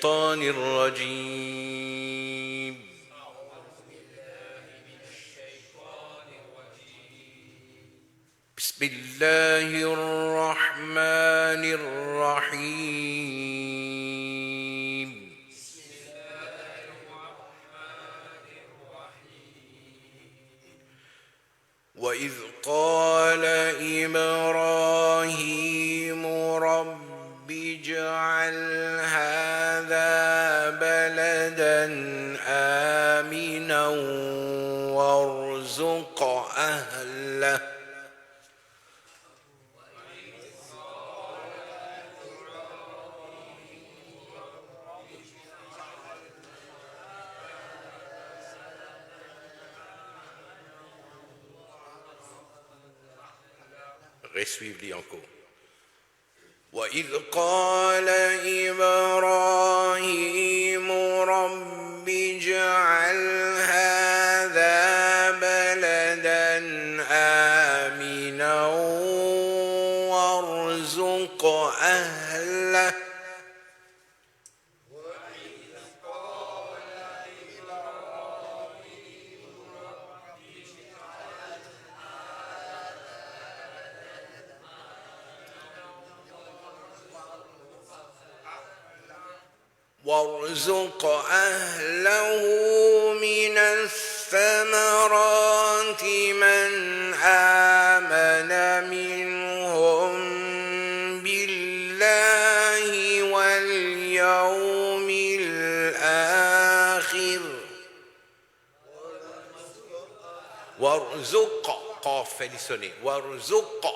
الشيطان الرجيم. بسم الله الرحمن الرحيم. وإذ قال إبراهيم رب اجعل هذا بلدا آمنا وارزق أهله Suivez encore. وإذ قال إبراهيم رب اجعل هذا بلدا آمنا وارزق أهله وارزق أهله من الثمرات من آمن منهم بالله واليوم الآخر وارزق قاف فلسني وارزق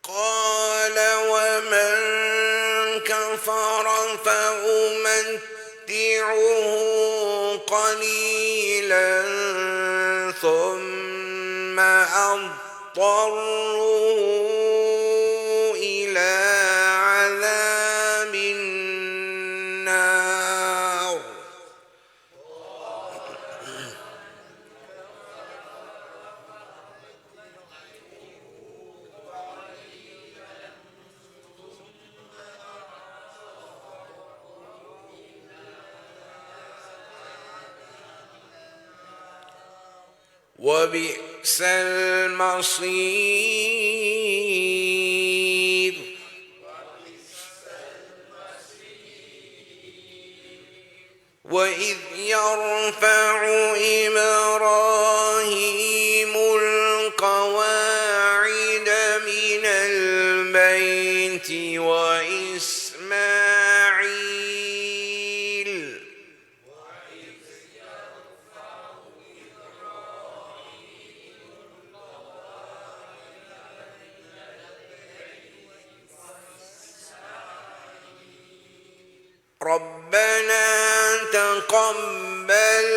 قال ومن كفر فأمتعه قليلا ثم أضطره إلى عذاب النار وبئس المصير وإذ يرفع إبراهيم القواعد من البيت وإسماعيل ربنا تقبل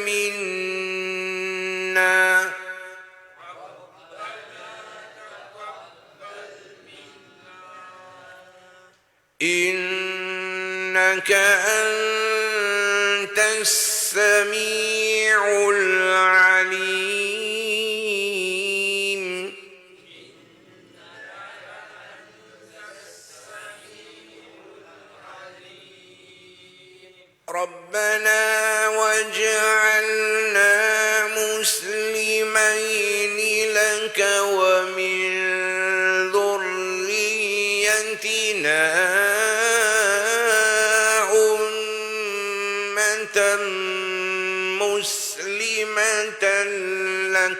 منا إنك أنت السميع العليم ربنا واجعلنا مسلمين لك ومن ذريتنا أمة مسلمة لك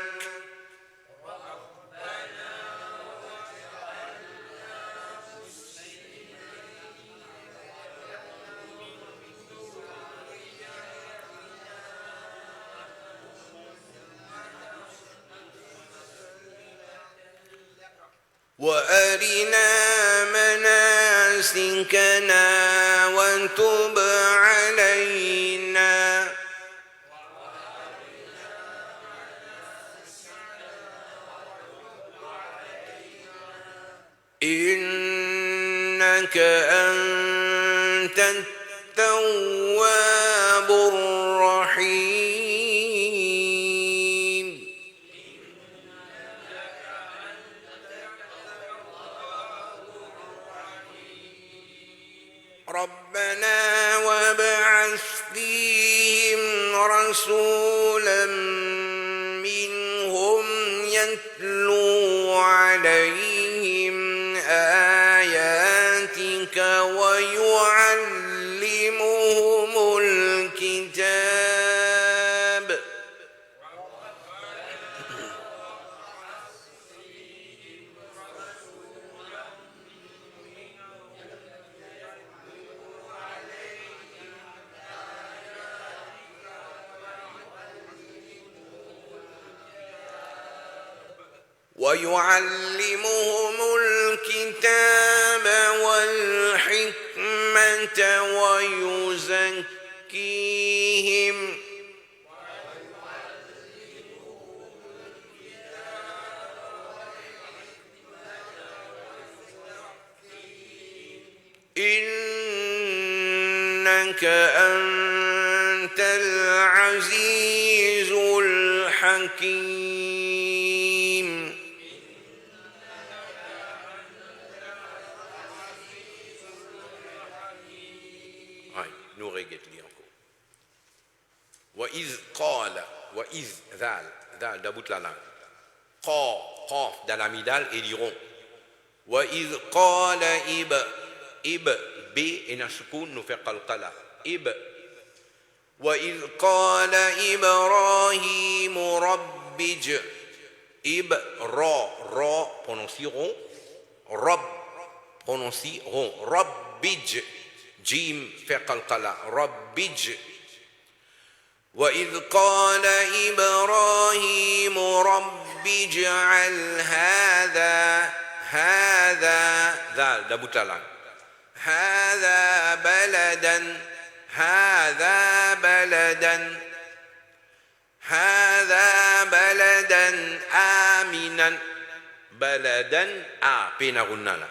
وأرنا مناسكنا وتب علينا إنك أنت أنت التواب الرحيم ربنا وابعث فيهم رسولا منهم يتلو عليهم آياتك ويعلمهم الكتاب والحكمة ويزكيهم إنك أنت العزيز الحكيم nous régler encore. وإذ قال وإذ ذال d'about la langue. قاف dans l'amidale et diront. وإذ قال إب ب إن السكون nous fait قلقلة إب وإذ قال إبراهيم ربج إب را prononceront رب prononceront ربج جيم في قلقلة ربج وإذ قال إبراهيم رب اجعل هذا ذال دبوت لان هذا بلدا آمنا بلدا بين غنانا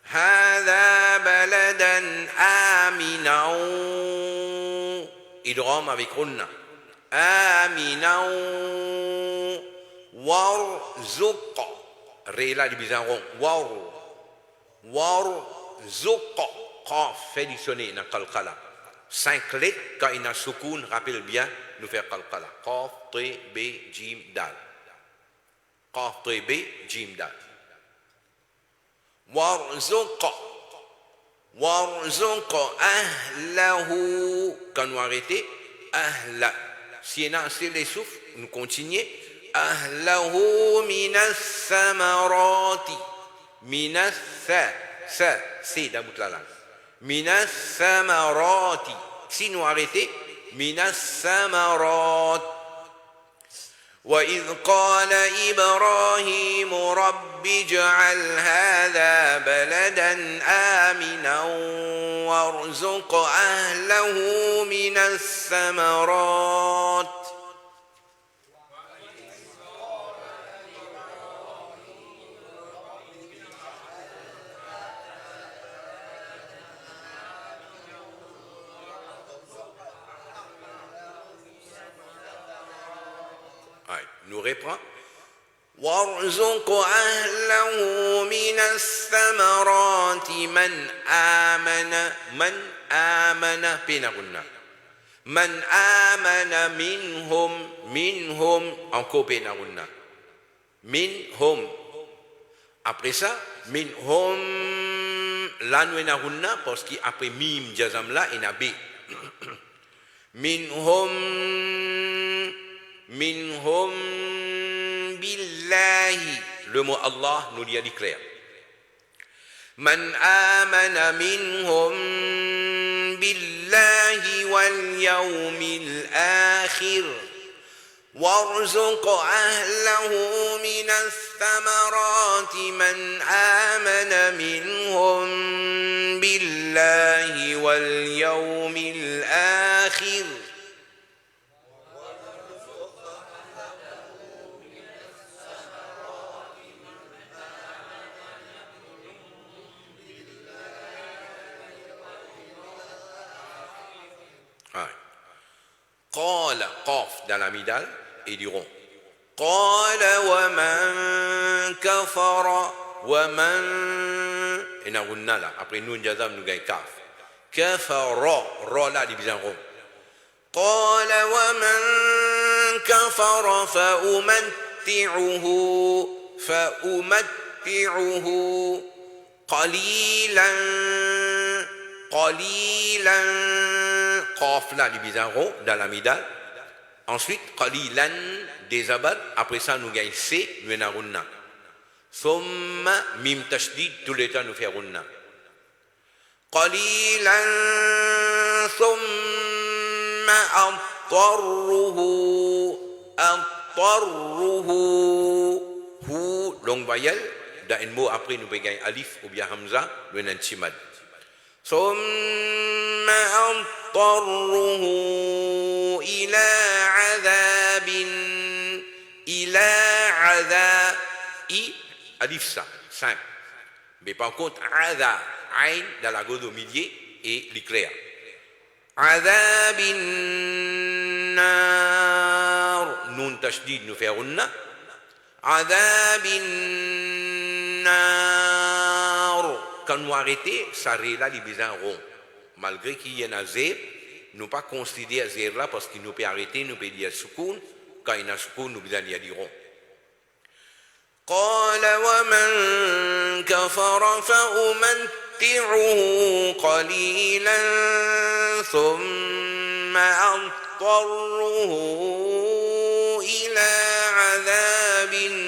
هذا بلدا آمنا إدغام avec غنة آمنا وارزق ريلا دي بيزان وارزق قاف fait du sonner dans qalqala 5 lettres quand il a soukoun rappelle bien nous faire qalqala qaf t b jim dal qaf t b jim dal وارزق أهله quand nous arrêtons أهل si on a les souffles nous continuons أهله من الثمرات من c'est dans la langue من الثمرات si nous arrêtons من الثمرات وإذ قال إبراهيم رب اجعل هذا بلدا آمنا وارزق أهله من الثمرات nous reprend وارزق أهله من الثمرات من آمن بين قلنا من آمن منهم encore بين قلنا منهم après ça منهم là nous en قلنا parce qu'après mim jazam là il y a b منهم بالله le mot Allah nous dit clair من آمن منهم بالله واليوم الآخر وارزق أهله من الثمرات من آمن منهم بالله واليوم الآخر Ouais. Qala, qaf dans la midal, ils diront Qala wa man kafara wa man. Et na gunna là, après nous jazam nous gagne kaf. Kafara, ra là division rond. Qala wa man kafara fa umatti'uhu qalilan qaf là division rond dans la midal. Ensuite, qalilan des abad. Après ça, nous gagnons C, nous avons runna. Thumma mim tashdid, tout le temps nous fait runna. Qalilan thumma attarruhu. Hu, longue voyelle. Dans un mot après, nous gagnons alif ou bien hamza, nous avons chimad. ثم أضطره إلى عذاب alif ça, simple. Mais par contre, عذاب, ain dans la gauche au milieu et l'éclair. عذاب النار نون تشديد nous fait runna. عذاب النار. Quand nous arrêtons, ça là les bisans rond. Malgré qu'il y ait un zér, nous pas considérer zér là parce qu'il nous peut arrêter, nous peut dire soukoun. Quand il y a un soukoun, nous bisans dire rond. قال ومن كفر فأمتعه قليلا ثم أضطره إلى عذاب النار.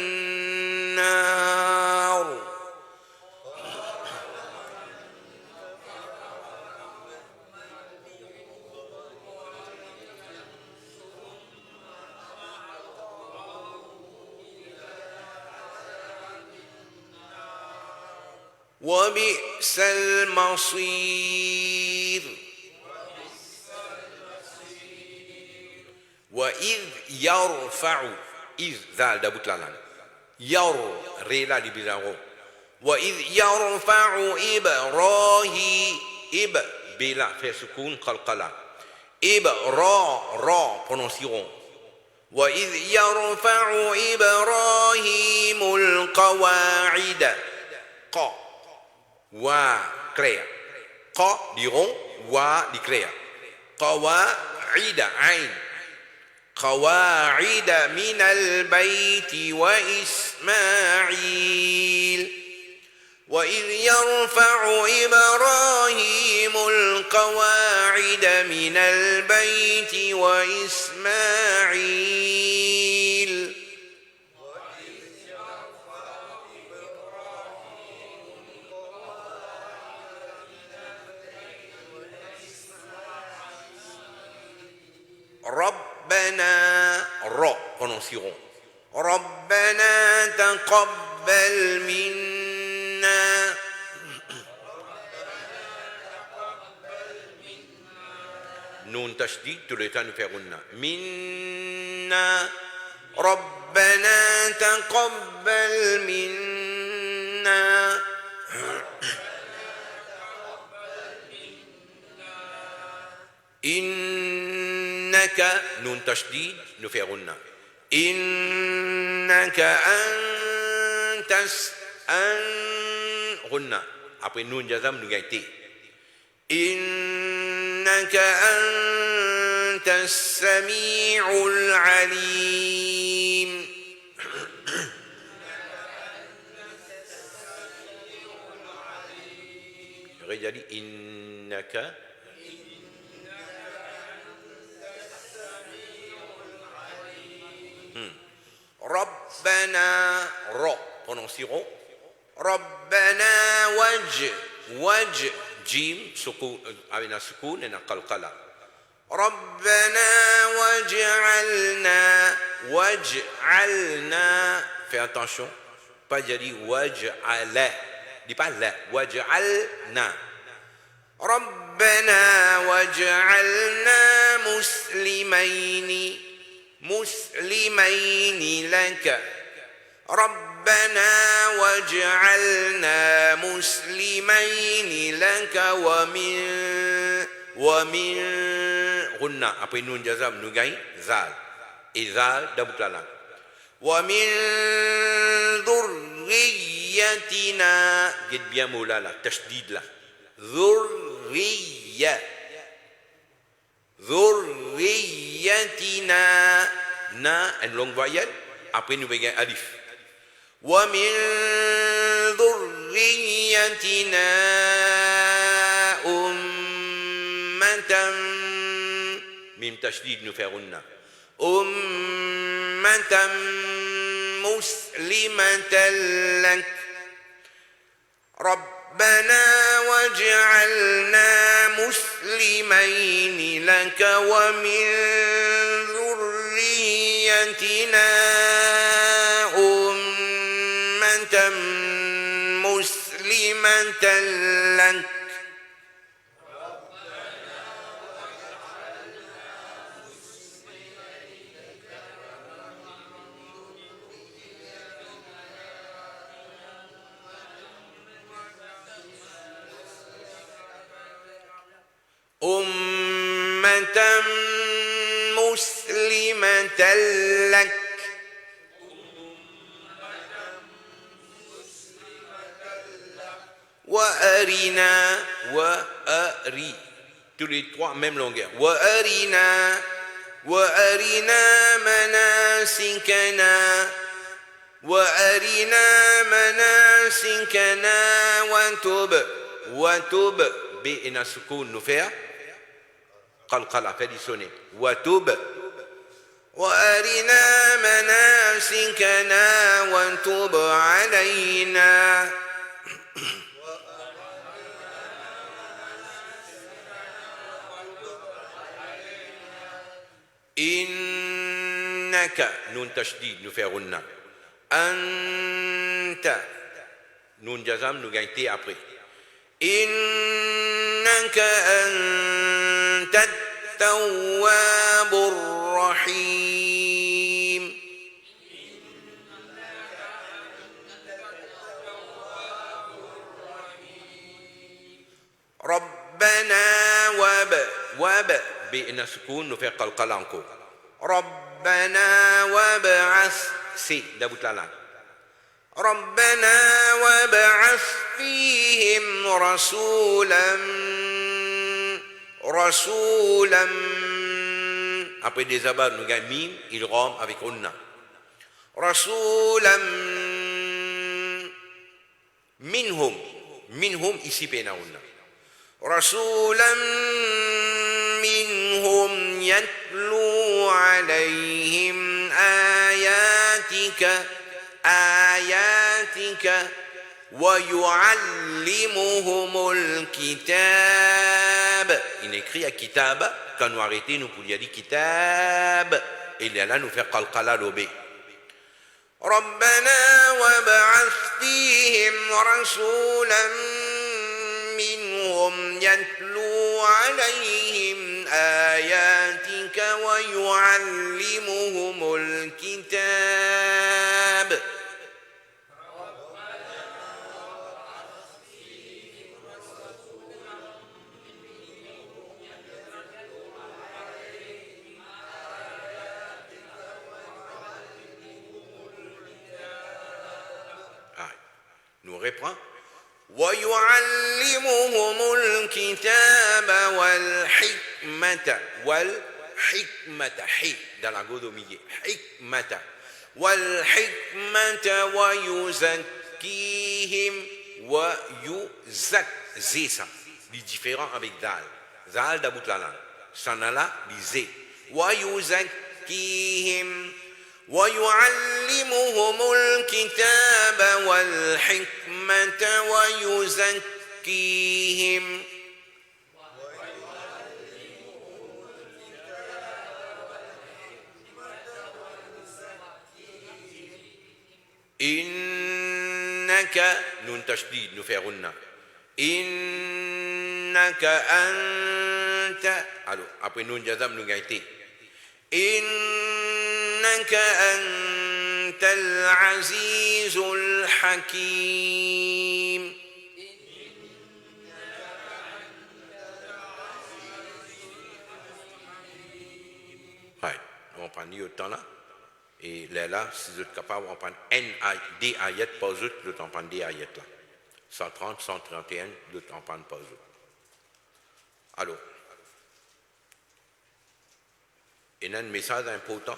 وبئس المصير. وإذ يرفع إذ ذال دبوت لالان ير ريلا دي بيزارو وإذ يرفع إبراهيم بلا في سكون قلقلا را prononceront وإذ يرفع إبراهيم القواعد wa clair qa diront wa di clair qawaida ain qawaida min al-bayt wa Ismail wa idh yarfa'u Ibrahimul qawa'ida min al-bayt wa Ismail. ربنا را prononceront ربنا تقبل منا نون تشديد tout le temps nous faire غنة منا ربنا تقبل منا إنك نون تشديد nous fait غنة إنك أنت غنة après نون جزم nous gagne إنك أنت السميع العليم. رجالي إنك ربنا را prononceront ربنا وج جيم سكون avec سكون et قلقلة ربنا وجعلنا fais attention pas dire وجعل dis pas la وجعلنا ربنا وجعلنا مسلمين لك ربنا وجعلنا مسلمين لك ومن runna. Après nun jazam, nous gagnons zal. Et zal, d'abord là. ومن ذريتنا جد bien مولا là تشديد là ذرية ذريتنا na une longue voyelle après nous avons alif ومن ذريتنا أمة ميم تشديد nous فرنا أمة مسلمة لك ربنا واجعلنا مسلمين لك ومن ذريتنا أمة مسلمة لك أمة مسلمة لك وأرنا وأري tous les trois même longueur وأرنا وأرنا مناسكنا وأرنا مناسكنا وتب بإن السكون نفع قلقلة فديسوني وتب وأرنا مناسكنا وتب علينا إنك نون تشديد نفعلنا أنت نون جزم نغايتي après إنك أنت التواب الرحيم ربنا وب بإن سكون نفع قلقلة encore ربنا وابعث سي دابوت لا ربنا وابعث فيهم رسولا après des abats nous gagnons mim il rome avec unna رسولا منهم ici pena unna رسولا منهم يتلو عليهم آياتك ويعلمهم الكتاب il écrit à kitab quand nous arrêtons nous pouvons dire kitab et là nous faire qalqala l'obé ربنا وابعث فيهم رسولا منهم يتلو عليهم آياتك ويعلمهم الكتاب nous reprend ويعلمهم الكتاب والحكمة حي dans la godomie حكمة والحكمة ويزكيهم زي ça les différents avec dal d'about la langue sanala lisé ويزكيهم ويعلمهم الكتاب والحكمة ويزكيهم إنك نون تشديد نفعلنا إنك أنت après نون جزم نغايتي إنك أنت العزيز الحكيم Ouais, on prend ni autant là. Et là, si vous êtes capable, on prend des ayats par autres, l'autre on prend des ayats là. 130, 131, l'autre on prend par autres. Alors, il y a un message important.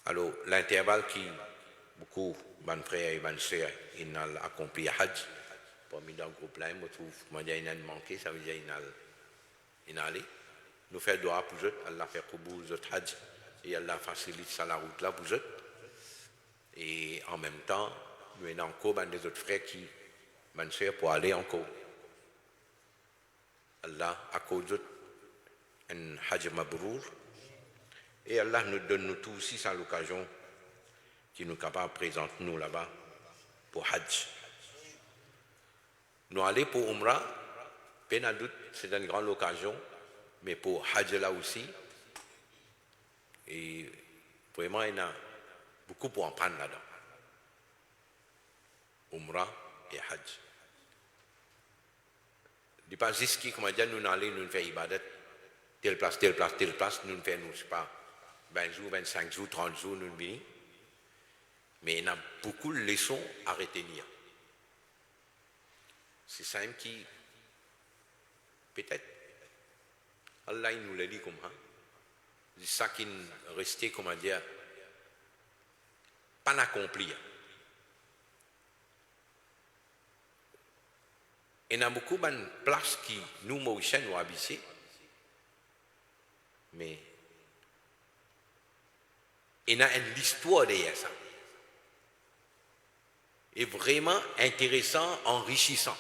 Alors, l'intervalle qui, beaucoup, mon frère et mon soeur, ils ont accompli Hajj. Parmi dans le groupe là, je trouve, moi, il y a manqué, ça veut dire qu'ils ont allé. Nous faisons doigt pour eux, Allah fait pour vous autres Hajj, et Allah facilite ça la route là pour eux. Et en même temps, nous avons encore des autres frères qui, mon soeur, pour aller encore. Allah accorde un Hajj Mabrour. Et Allah nous donne nous tous aussi sans l'occasion qui nous capable de présenter nous là-bas pour Hajj. Nous aller pour Umrah, peine à doute, c'est une grande occasion, mais pour Hajj là aussi, et vraiment il y a beaucoup pour en prendre là-dedans. Umrah et Hajj. Il n'est pas juste qui, comme on dit, nous allons nous faire ibadat, telle place, nous faisons, nous, je sais pas, 20 jours, 25 jours, 30 jours, nous venons. Mais il y a beaucoup de leçons à retenir. C'est ça qui, peut-être, Allah nous l'a dit comme ça. C'est ça qui est resté, comment dire, pas accompli. Il y a beaucoup de places qui, nous, Mauriciens, nous habitons, mais il y a une histoire derrière ça. Et vraiment intéressant, enrichissant.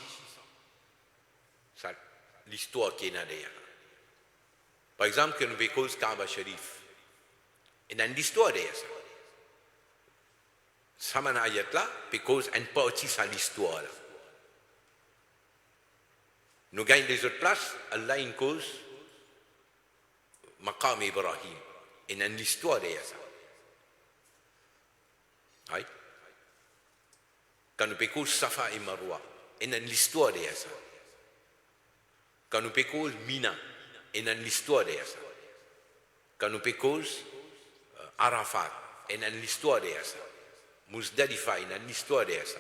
L'histoire qui est derrière. Par exemple, que nous vécons Kaaba Sharif. Il y a une histoire derrière ça. Ça m'a ayat là, parce qu'une partie de l'histoire là. Nous gagnons des autres places, Allah une cause, Maqam Ibrahim. Il y a une histoire derrière ça. Oui. Quand nous pécons Safa et Marwa, il y a une histoire derrière ça. Quand nous pécons Mina, il y a une histoire derrière ça. Quand nous pécons Arafat, il y a une histoire derrière ça. Muzdalifa, il y a une histoire derrière ça.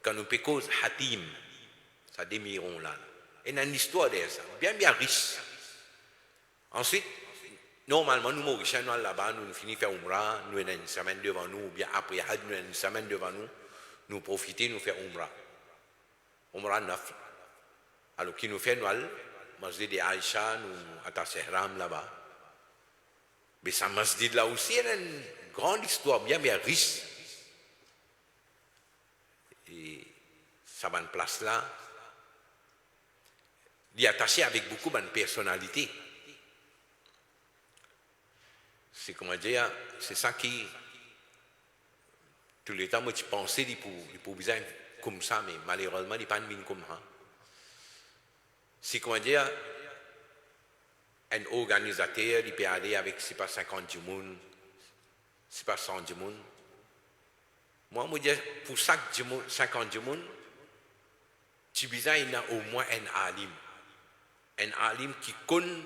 Quand nous pécons Hatim, ça démirons là. Il y a une histoire derrière ça, bien riche. Ensuite, normalement, nous, Mauriciens, nous, là-bas, nous finissons faire Umrah, nous avons une semaine devant nous, ou bien après Hajj, nous avons une semaine devant nous, nous profitons, nous faisons Umrah. Umrah 9. Alors, qui nous fait, nous allons, Masjid de Aïcha, nous, à Tassehram, là-bas. Mais ça Masjid là aussi, il y a une grande histoire, bien riche. Et ça va une place là. Il est attaché avec beaucoup de personnalité. C'est comment dire, c'est ça qui, tout le temps, moi, je pensais pour besoin comme ça, mais malheureusement, il n'est pas une comme ça. C'est comment dire, un organisateur, il peut aller avec, c'est pas 50 monde, c'est pas 100 monde. Moi, je dis, pour 50 monde, tu as besoin, il y a au moins un alim. Un alim qui connaît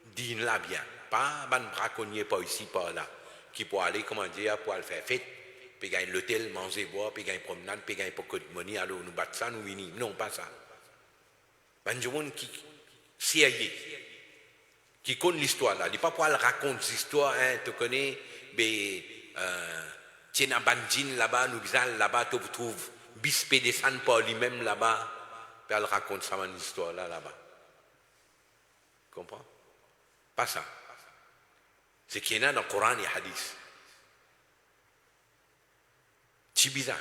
dîne là bien. Pas un braconnier par ici, par là, qui peut aller, comment dire, pour aller faire fête, puis gagner l'hôtel, manger, boire, puis gagner promenade, puis gagner beaucoup de money, alors nous battons ça, nous venons. Non, pas ça. Un monde qui sérieux, qui connaît l'histoire là. Il n'est pas pour aller raconter l'histoire, hein, tu connais, mais tu es dans Bandjin là-bas, nous disons là-bas, tu trouves Bispé descend par lui-même là-bas, puis elle raconte ça, une histoire là-bas. Comprends? Pas ça. C'est qu'il y a dans le Coran et le Hadith. C'est bizarre.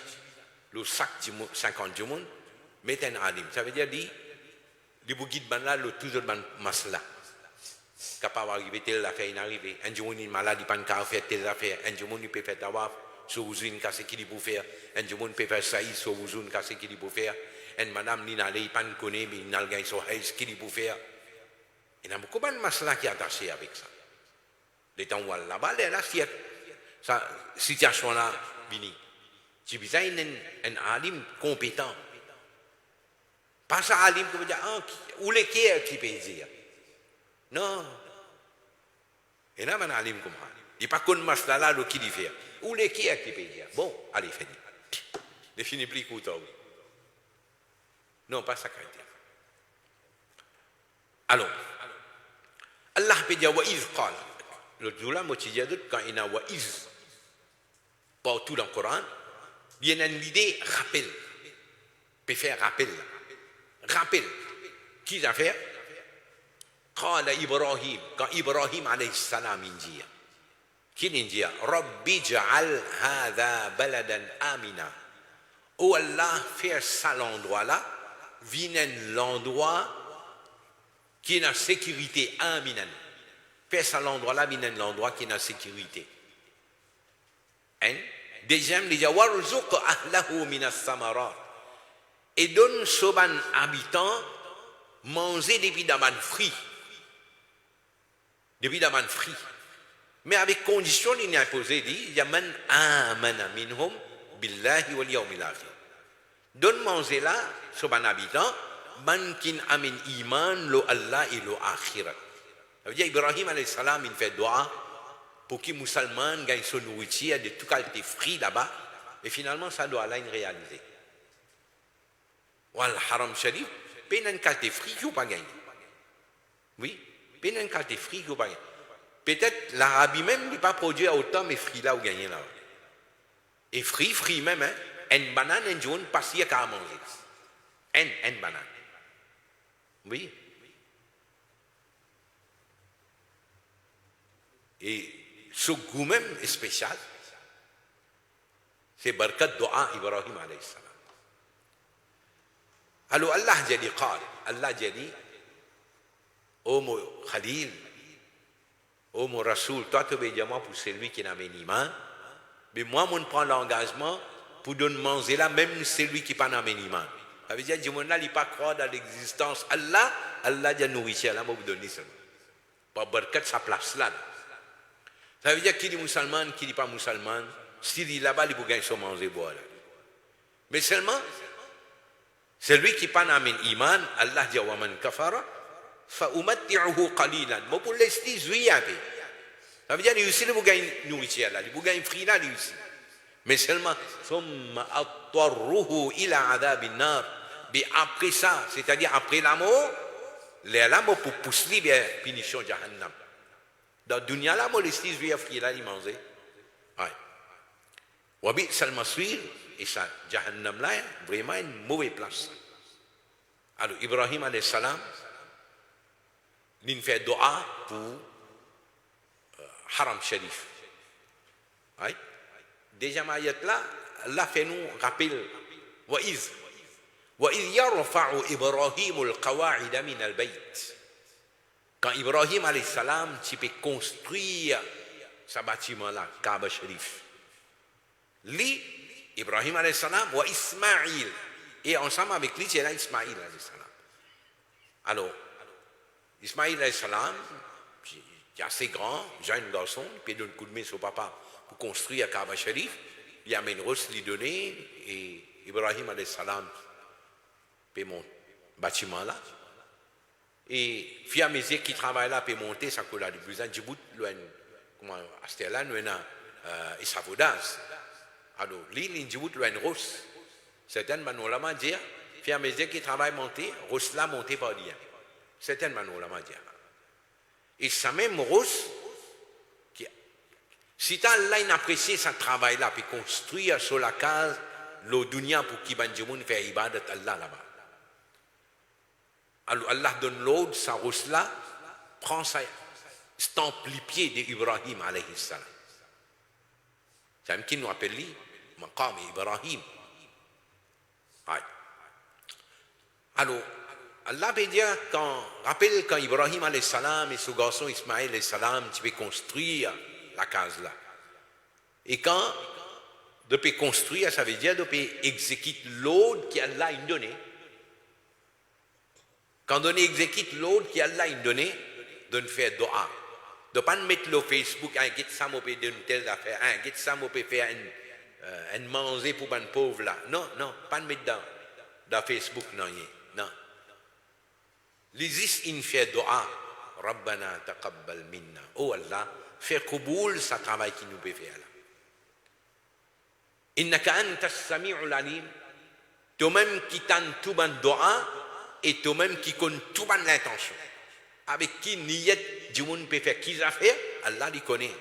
Le sac de 50 du monde, met un alim. Ça veut dire, les bougies de là, le toujours de masla. Capable d'arriver, telle affaire, il arrive. Un jour, il est malade, il ne peut pas faire telle affaire. Un jour, il peut faire tawaf, sur vous, il ce qu'il peut faire. Un jour, il peut faire saïd, sur vous, ce qu'il peut faire. Un madame, il n'a pas connu, mais il n'a pas ce qu'il peut faire. Il y a beaucoup de masla qui est attaché avec ça. Les temps où là-bas, là, cette situation-là, vini. Tu as besoin d'un alim compétent. Pas ça alim qui veut dire, où les qui peut dire. Non, Et là, man alim comme ça. Il n'y a pas qu'on masla là, le qui dit faire. Ou les qui est qui peut dire. Bon, allez, fais dire. Définis plus court. Non, pas ça qu'a été. Alors, Allah peut dire wa iz qala. Le jour là, moi, tu dis quand il y a wa iz, partout dans le Coran, il y a une idée rappel. Peut faire rappel. Rappel. Qui a fait? Qala Ibrahim. Quand Ibrahim alayhi salam dit. Qui dit? Rabbi ja'al hadha baladan amina. Oh Allah, faire ça l'endroit là, vient l'endroit qui est en sécurité aminan. Faire ça l'endroit là, vient l'endroit qui est en sécurité. Hein? Deuxième, il dit warzuq ahlahu minas samarat. Et donne soban habitants manger depuis d'aman frit. Depuis d'aman frit. Mais avec condition, il y a imposé, dit, yaman amana minhum billahi wal yawmil akhir. Donne manger là, soban habitant, man kin amin iman lo Allah et lo akhirat. Ça veut dire Ibrahim alayhi salam, il fait doa pour que les musulmans gagnent son nourriture de tout qualité frit là-bas. Et finalement, ça doit aller réaliser. Wal haram sharif, peine qualité frit qui ou pas gagné. Oui, peine qualité frit qui ou pas gagné. Peut-être l'Arabie même n'est pas produit autant mais frit là ou gagné là. Et frit même, hein. Une banane, une jaune, pas si qu'à manger. Une banane. Oui. Et ce goût même est spécial. C'est barkat dua Ibrahim alayhi salam. Alors Allah a dit, Allah a dit, ô mon Khalil, ô mon Rasoul, toi tu veux dire moi pour celui qui n'a pas d'iman, mais moi je prends l'engagement pour donner manger là, même celui qui n'a pas d'iman. Ça veut dire que je ne pas croire dans l'existence. Allah a dit nourriture, là, je vais vous donner seulement. Par barkat sa place là. Ça veut dire qui dit musulman, qui dit pas musulman, s'il dit là-bas, il peut gagner son manger boire. Mais seulement, celui qui n'a pas d'iman, Allah dit wa man kafara, fa umatti'uhu qalilan. Moi pour laisser jouir un peu. Ça veut dire qu'il aussi il gagner nourriture là, il peut gagner fruit là lui aussi. Mais seulement thumma attarruhu ila adhabin nar. Mais après ça, c'est-à-dire après la mort, la mort pour pousser vers punition jahannam. Dans le dunya là, moi laisser jouir fruit là, il manger. Ouais. Wa bi sal masir. Et ça, Jahannam là, vraiment une mauvaise place. Alors, Ibrahim alayhi salam, il fait dua pour Haram Sharif. Oui. Déjà, ayat là, Allah fait nous rappel, wa iz yarfa'u Ibrahim al-qawa'ida min al-bayt. Quand Ibrahim alayhi salam, tu peux construire ce bâtiment là, Kaaba Sharif. Lui, Ibrahim alayhi salam wa Ismaïl. Et ensemble avec lui, c'est là Ismaïl alayhi salam. Alors, Ismaïl alayhi salam, qui est assez grand, jeune garçon, il peut donner un coup de main sur papa pour construire Kaaba Sharif. Il amène Rose lui donner et Ibrahim alayhi salam peut monter bâtiment là. Et fille à mesure qui travaille là peut monter, ça coule là de plus en plus. Comment, à ce là, nous avons Isavodas. Alors, l'île de Djibouti, il y a une rousse. Certaines manolama disent, fille à mesure qui travaille monter, rousse là monter par rien. Certaines manolama disent. Et ça même rousse, si tu as là apprécié ce travail là, puis construire sur la case, le dunya pour qui ban Djibouti fait ibadat Allah là-bas. Alors, Allah donne l'ordre, sa rousse là, prend sa stampe les pieds d'Ibrahim alayhi salam. C'est un qui nous appelle lui. Maqam Ibrahim. Alors, Allah veut dire, rappelle quand Ibrahim alayhi salam et son garçon Ismaël alayhi salam, tu peux construire la case là. Et quand de peut construire, ça veut dire de peut exécuter l'ordre qu'Allah a donné. Quand on exécute l'ordre qu'Allah a donné, de faire doa. De ne pas mettre le Facebook, un guide ça m'a fait une telle affaire, un guide ça m'a fait faire un manger pour les pauvres là. Non, pas de mettre dans Facebook, non. Les is in fait doa. Rabbana taqabbal minna. Oh Allah, fais qaboul ça travail qui nous peut faire là. Innaka anta as-sami'ul alim. Toi-même qui t'en tout ban doa et toi-même qui connais tout ban l'intention. Avec qui niyat du monde peut faire qui a fait, Allah les connaît.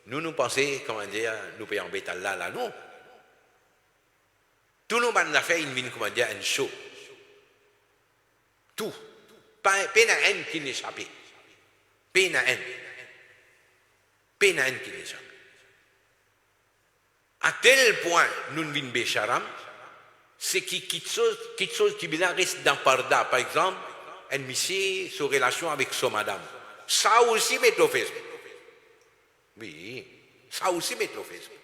Nous pensons, comment dire, nous pouvons embêter Allah là, non. Tout nous ban fait, il vient, comment dire, un show. Tout. Pas un qui n'échappe. Pas un qui n'échappe. À tel point, nous ne venons bécharam, c'est quelque chose qui reste dans parda. Par exemple, un monsieur, sa relation avec son madame. Ça aussi met au Facebook. Oui, ça aussi met au Facebook.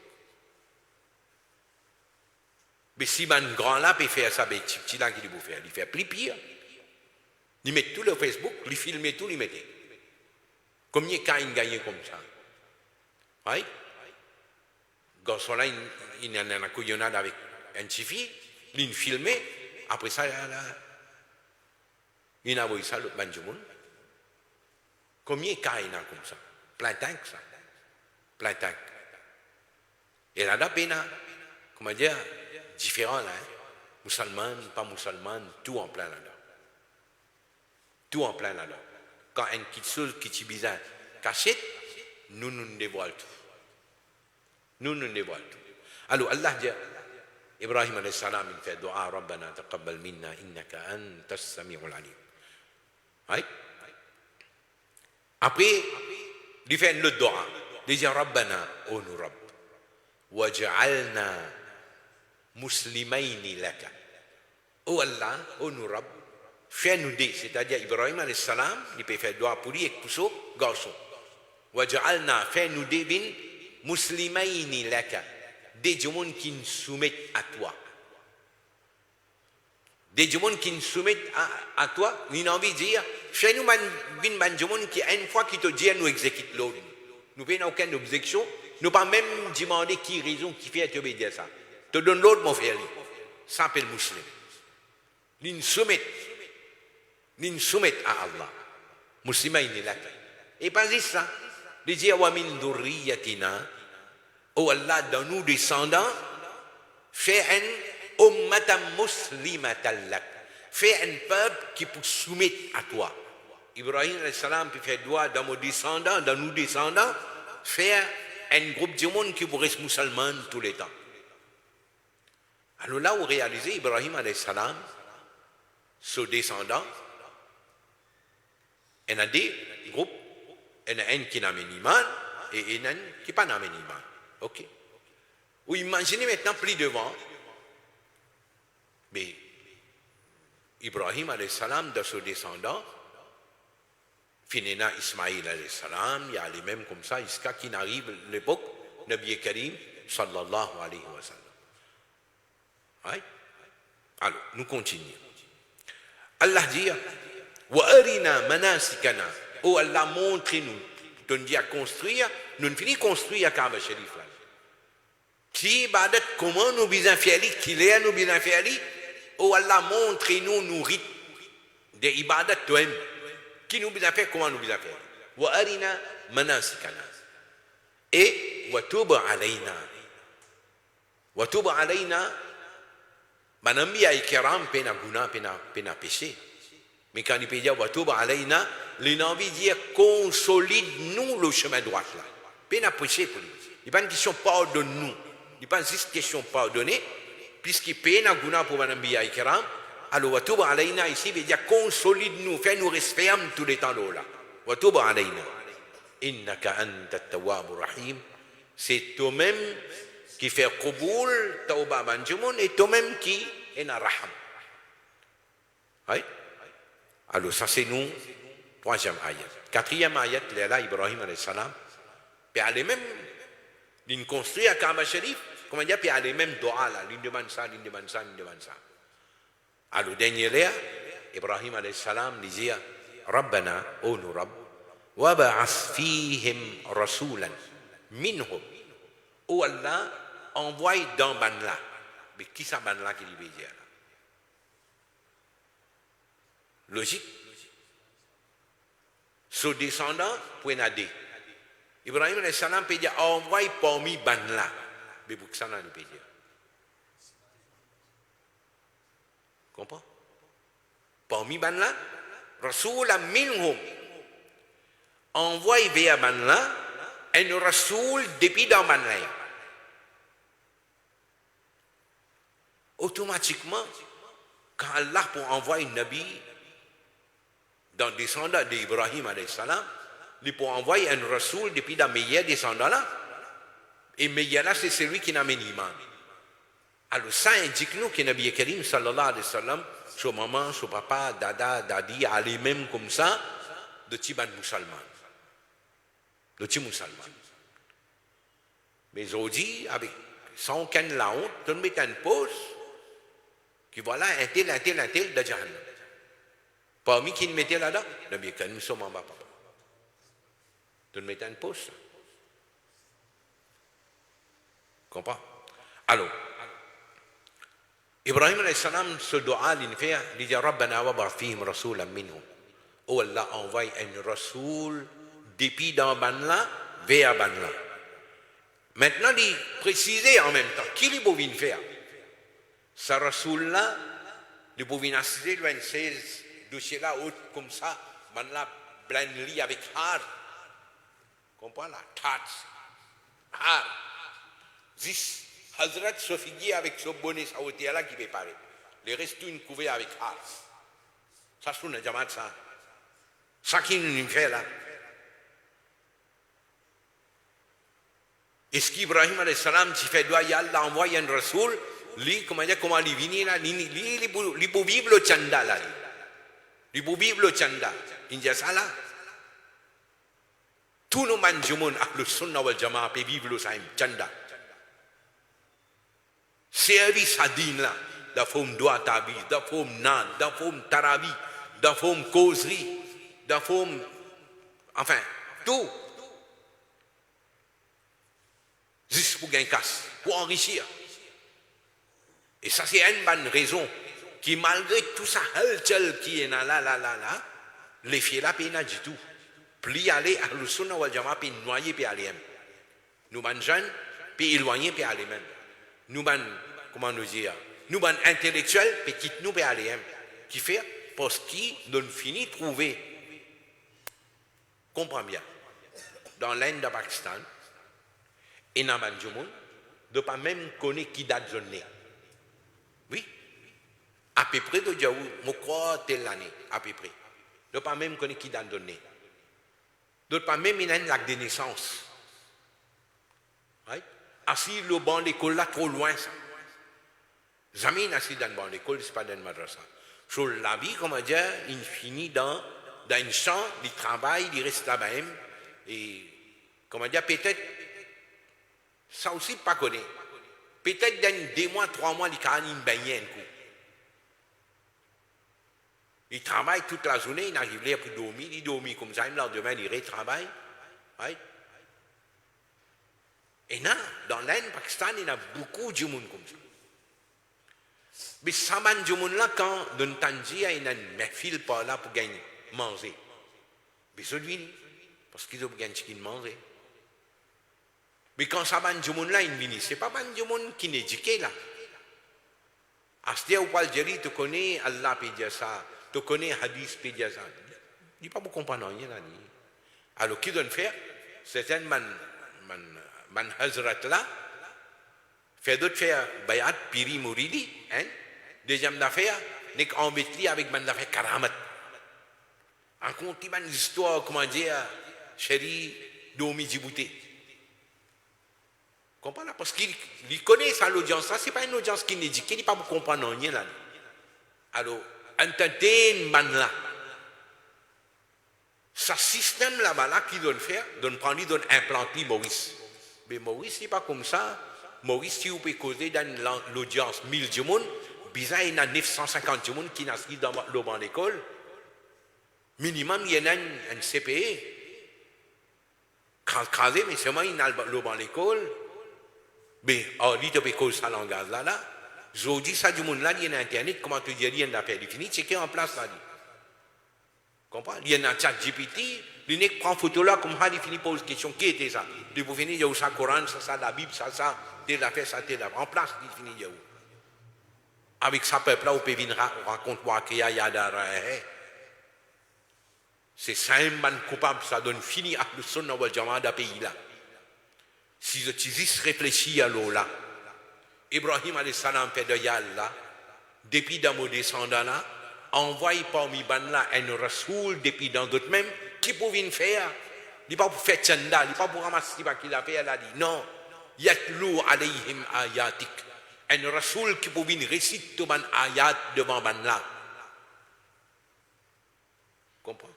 Mais si un grand là peut faire ça, petit là qui peut faire, il fait plus pire. Il met tout le Facebook, il filme tout, il met. Combien de cas il gagne comme ça? Oui? Garçon là, il y a une couillonnade avec un petit fille, il filme, après ça, il a envoyé ça au Banjoun. Combien de cas il y a comme ça? Plein de temps, ça. Plein de temps. Et là, il y a comment dire, différents là. Musulmans, pas musulmans, tout en plein là-dedans. Tout en plein là-dedans. Quand une petite chose qui est bizarre cachée, nous dévoilons tout. Nous dévoilons tout. Alors Allah dit, Ibrahim alayhi salam, il fait dua, Rabbana taqabbal minna innaka antas sami'ul alim. Oui? Après, il fait le dua. Il dit, Rabbana, oh nous Rabb, waj'alna muslimayni laka. Oh Allah, oh nous Rabb, fais-nous des, c'est-à-dire Ibrahim alayhi salam, il peut faire dua pour lui et pour son garçon. Waj'alna, fais-nous des bin muslimayni laka. Des gens qui nous soumettent à toi. Des gens qui nous soumettent à toi, nous avons envie de dire, fais-nous des gens qui, une fois qu'ils te disent, nous exécutent l'ordre. Nous n'avons aucune objection, nous pas même demander qui raison qui fait t'obéir ça. Te donne l'ordre, mon frère. Ça s'appelle musulman. Nous nous soumettons à Allah. Musulman, il est là. Et pas juste ça. Il dit, wa min dhurriyatina. Oh Allah, dans nous descendants, fais un ummatan muslimatan lak. Fais un peuple qui peut soumettre à toi. Ibrahim alayhi salam peut faire doigt dans nos descendants, faire un groupe de monde qui pourrait être musulman tous les temps. Alors là, vous réalisez, Ibrahim alayhi salam, ses descendants, il y a des groupes, il y en a un qui n'a pas d'iman et il y en a un qui n'a pas d'iman. Ok. Vous imaginez maintenant plus devant, mais Ibrahim alayhi salam, de ses descendants, Finena Ismaïl alayhi salam, il y a les mêmes comme ça, jusqu'à qui n'arrive l'époque, Nabi Karim sallallahu alayhi wa sallam. Ouais. Alors, nous continuons. Allah dit, wa arina manasikana. Oh Allah, montre-nous. Tu nous dis à construire, nous ne finissons construire à Kaaba Sharif là. Qui ibadat, comment nous bisons faire, qui est nous bisons faire, oh Allah, montre-nous nos rites de ibadat toi-même. Qui nous bisons faire, comment nous bisons faire. Wa arina manasikana. Et wa tuba alayna. Wa tuba alayna. Manambi ay kiram pena guna pena péché. Mais quand il peut dire wa tuba alayna, il a envie de dire consolide nous le chemin droit là. Pena péché pour lui. Il n'y a pas une question pardonne-nous. Il n'y a pas juste question pardonner, puisqu'il peine à guna pour Manambi ay kiram. Alors wa tuba alayna ici veut dire consolide nous, fais-nous rester tous les temps là. Wa tuba alayna. Innaka anta at-tawwabur rahim. C'est toi-même qui fait Qaboul, Tauba Banjumun, et toi-même qui est na Raham. Oui? Alors, ça c'est nous, troisième ayat. Quatrième ayat, là, Ibrahim alayhi salam, puis elle est même, il construit à Kaaba Sharif, comment dire, puis elle est même doa là, il demande ça. Alors, dernier là, Ibrahim alayhi salam disait, Rabbana, oh nous Rabb, wa ba'ath fihim rasulan minhum. Oh Allah, envoie dans Banla. Mais qui ça Banla qui lui veut dire là? Logique. Son descendant, pour nader. Ibrahim alayhi salam peut dire, envoie parmi ban là. Mais pour que ça, on peut dire. Comprends? Parmi ban là, Rasul minhum. Envoie vers ban là, un Rasul depuis dans ban là. Automatiquement, quand Allah pour envoyer un Nabi dans le descendant d'Ibrahim alayhi salam, il pour envoyer un Rasoul depuis dans le meilleur descendant là, et meilleur là c'est celui qui n'amène l'iman. Alors ça indique nous que Nabi Karim sallallahu alayhi wa sallam, son maman, son papa, dada, dadi, allaient même comme ça, de Tiban musulman. De Tiban musulman. Mais aujourd'hui, avec sans aucune la honte, on met une pause, qui voilà un tel de Jahannam. Parmi qui nous mettait là-dedans, Nabi Karim sommes en bas, papa. On met une pause. Comprends? Alors, Ibrahim alayhi salam, ce doa, il fait, il dit, Rabbana wa ba'athihim rasulan minhum. Oh Allah envoie un rasoul depuis dans ban là, vers ban là. Maintenant, il précise en même temps, qui il peut faire? Ce rasoul là, il peut venir assister, le 16 dossier là, comme ça, ban là, blindly avec har. Comprends là? Tats. Har. Zis. Hazrat Sophie avec son bonnet saouté là qui peut parler. Le reste tout une couvert avec har. Ça c'est une jamaat ça. Ça qui nous fait là. Est-ce qu'Ibrahim alayhi salam qui fait doigt Allah envoie un rasoul, lui comment dire comment il vient là, il peut vivre le chanda là. Il peut vivre le chanda. Il dit ça là. Tout nos manjumon ahlus sunnah wal jamaa peut vivre le chanda. Service à din là, da forme doigt tabi, da forme nan, da forme tarabi, da forme causerie, da forme, enfin, tout. Juste pour gagner casse, pour enrichir. Et ça c'est une bonne raison qui malgré tout ça, qui est là, les filles là, pas du tout. Plus aller à l'Usunna wal Jama'a, puis noyer, puis aller même. Nous ban jeunes, puis éloigner, puis aller même. Nous ban, comment nous dire, nous ban intellectuels, puis quitte nous, puis aller même. Qui fait, parce qu'ils nous fini de trouver, comprends bien, dans l'Inde de Pakistan, et dans ban Jumoun, de pas même connaître qui date de né. Oui, à peu près de Djaou, je crois telle année, à peu près. De pas même connaître qui date de né. D'autres pas même il y a une lac de naissance. Right? Assis le banc d'école là trop loin ça. Jamais assis dans le banc d'école, c'est pas dans le madrasa. Sur la vie, comment dire, il finit dans une champ, il travaille, il reste là-bas même. Et comment dire, peut-être, ça aussi pas connaît. Peut-être dans 2 mois, 3 mois, il a une baignée un coup. Il travaille toute la journée, il n'arrive pas pour dormir, il dormit comme ça, le lendemain, il retravaille. Right? Et là, dans l'Inde, Pakistan, il y a beaucoup de monde comme ça. Mais ça man de monde là, quand dans Tangier, il y a un fil par là pour gagner, manger. Mais celui, parce qu'ils ont gagné ce qu'ils manger. Mais quand ça man de monde là, il vient, ce n'est pas man de monde qui n'est éduqué là. À ce où Algérie, tu connais Allah peut dire ça. Tu connais hadith peut dire ça. Il n'y a pas beaucoup comprendre rien là. Alors, qui doit faire? C'est un man hazrat là, fait d'autres faire bayat, piri, mouridi, hein? Deuxième d'affaire, n'est qu'embêté avec man d'affaire karamat. En compte, il y a une histoire, comment dire, chérie, d'Omi Djibouti. Comprends là? Parce qu'il connaît ça, l'audience, ça, ce n'est pas une audience qui n'est dit, qui n'est pas beaucoup comprendre rien là. Alors, entertain man là. Ce système là-bas là qui donne faire, donne prendre, donne implanter Maurice. Mais Maurice, c'est pas comme ça. Maurice, si vous pouvez causer dans l'audience 1000 personnes, bizarre, il y a 950 personnes qui naissent dans le banc d'école. Minimum, il y en a un CPE. Crasé, mais seulement il y a le banc d'école. Mais, il y a cause ça langage là. Je vous dis ça du monde là, il y a Internet, comment tu dis, il y a une affaire définie, c'est qui est en place là. Comprends? Il y a un chat GPT, L'unique prend photo là, comme ça, il finit pose question, qui était ça? Il pour finir, il y a où ça, Coran, ça, la Bible, ça, t'es la fait, ça, t'es là. En place, il finit, il y a où? Avec sa peuple là, on peut venir raconter qu'il y a Yadara. C'est ça, un man coupable, ça donne fini à le son dans le Jamaat d'un pays là. Si je dis réfléchis à l'eau là, Ibrahim alayhi salam fait de Yal là, depuis dans mon descendant là, envoie parmi ban là un rasoul depuis dans d'autres même, qui pouvait faire? Il n'est pas pour faire tchanda, il n'est pas pour ramasser ce qu'il a fait, elle a dit non. Yatlou alayhim ayatik. Un rasoul qui pouvait réciter tout ban ayat devant ban là. Comprends?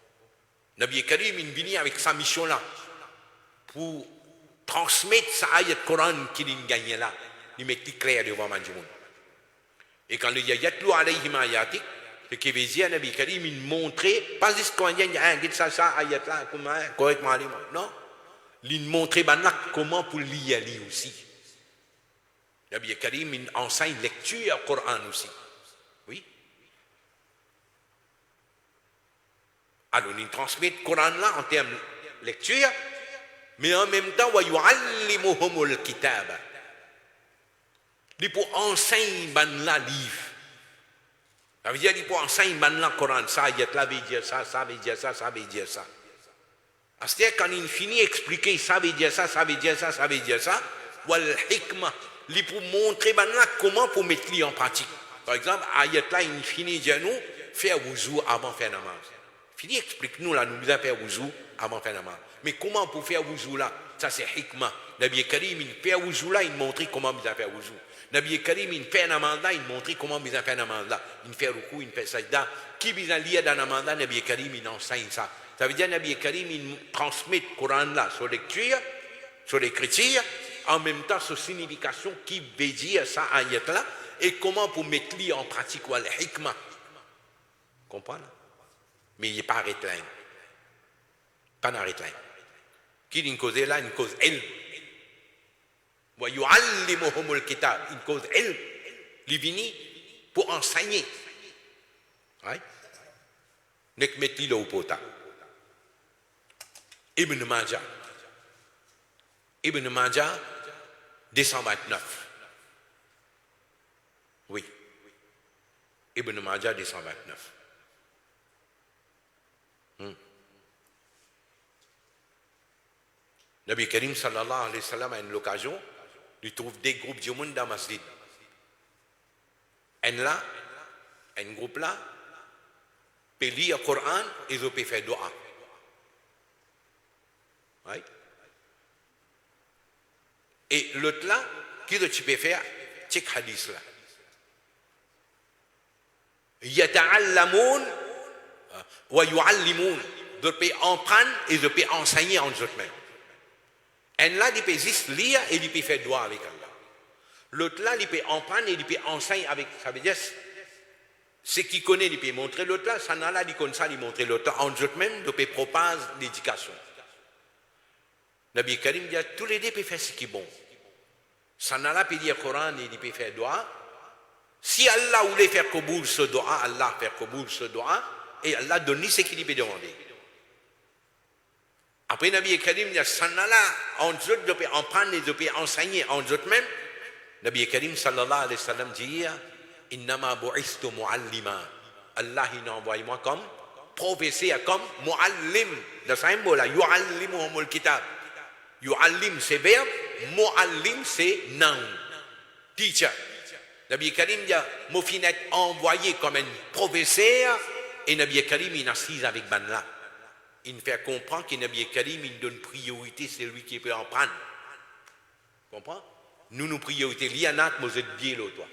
Nabi Karim il vient avec sa mission là pour transmettre sa ayat Coran qu'il a gagné là. Il met clair devant Manjimoun. Et quand il y a Yatlou alayhim ayatik, ce qui veut dire Nabi Karim il montrait, pas juste quand il y a un ça ayat là, comment correctement aller, non. Il montrait ban là comment pour lire lui aussi. Nabi Karim il enseigne lecture Coran aussi. Oui. Alors, il transmet le Coran là en termes de lecture, mais en même temps, وَيُعَلِّمُهُمُ الْكِتَابَ. Il pour enseigner ban la livre. Ça veut dire qu'il pour enseigner ban la Coran, ça, il y a là, veut dire ça, ça veut dire ça, ça veut dire ça. C'est-à-dire quand il finit d'expliquer ça veut dire ça, ça veut dire ça, ça veut dire ça, wal hikmah, il pour montrer ban la comment pour mettre en pratique. Par exemple, ayat là, il finit de dire nous, faire wuzu avant de faire namaz. Fini, explique-nous là, nous devons faire wuzu avant de faire namaz. Mais comment pour faire wuzu là? Ça c'est hikmah. Nabi Karim, il fait wuzu là, il montre comment il faire wuzu. Nabi Karim, il fait namaz là, il montre comment il faire namaz là. Il fait ruku, il fait sajda. Qui vient lire dans namaz là, Nabi Karim, il enseigne ça. Ça veut dire Nabi Karim, il transmet le Coran là sur lecture, sur l'écriture, en même temps sur signification qui veut dire ça ayat là, et comment pour mettre en pratique ou le hikmah. Comprenez? Mais il n'est pas arrêté là. Pas arrêté là. Qui dit une cause là, une cause elle. وَيُعَلِّمُهُمُ الْكِتَابِ. Une cause elle. Il vient pour enseigner. Oui. Nek metti le pota. Ibn Majah. Ibn Majah, 229. Oui. Ibn Majah, 229. Nabi Karim sallallahu alayhi wa sallam a une occasion, il trouve des groupes du monde dans la masjid. Un groupe là, peut lire le Coran et ils peuvent faire dua. Oui. Et l'autre là, qu'est-ce que tu peux faire? Check hadith là. Yata'allamoun wa yu'allimun. Ils peuvent en prendre et ils peuvent enseigner en eux-mêmes. Un là, il peut juste lire et il peut faire droit avec Allah. L'autre là, il peut en prendre et il peut enseigner avec. Ça veut dire, ce qu'il connaît, il peut montrer l'autre là. Ça n'a là, il connaît ça, il montre l'autre là. En eux-mêmes, il peut propager l'éducation. Nabi Karim dit, tous les deux peuvent faire ce qui est bon. Ça n'a là, peut dire Coran et il peut faire droit. Si Allah voulait faire Kaboul ce doigt, Allah fait Kaboul ce doigt et Allah donne ce qu'il peut demander. Après, Nabi Karim dit, ça n'a là, en eux, de peut en prendre et de peut enseigner en eux même. Nabi Karim sallallahu alayhi wa sallam dit, Innama bu'istu mu'allima. Allah, il envoie moi comme professeur, comme mu'allim. Le symbole là, yu'allimuhumul kitab. Yu'allim, c'est verbe, mu'allim, c'est noun. Teacher. Nabi Karim dit, mon finet envoyé comme un professeur, et Nabi Karim, il assise avec Banla. Il nous fait comprendre que Nabi Karim, il donne priorité, c'est lui qui peut en prendre. Comprends? Nous priorité. L'Ianat nous aide bien l'autre.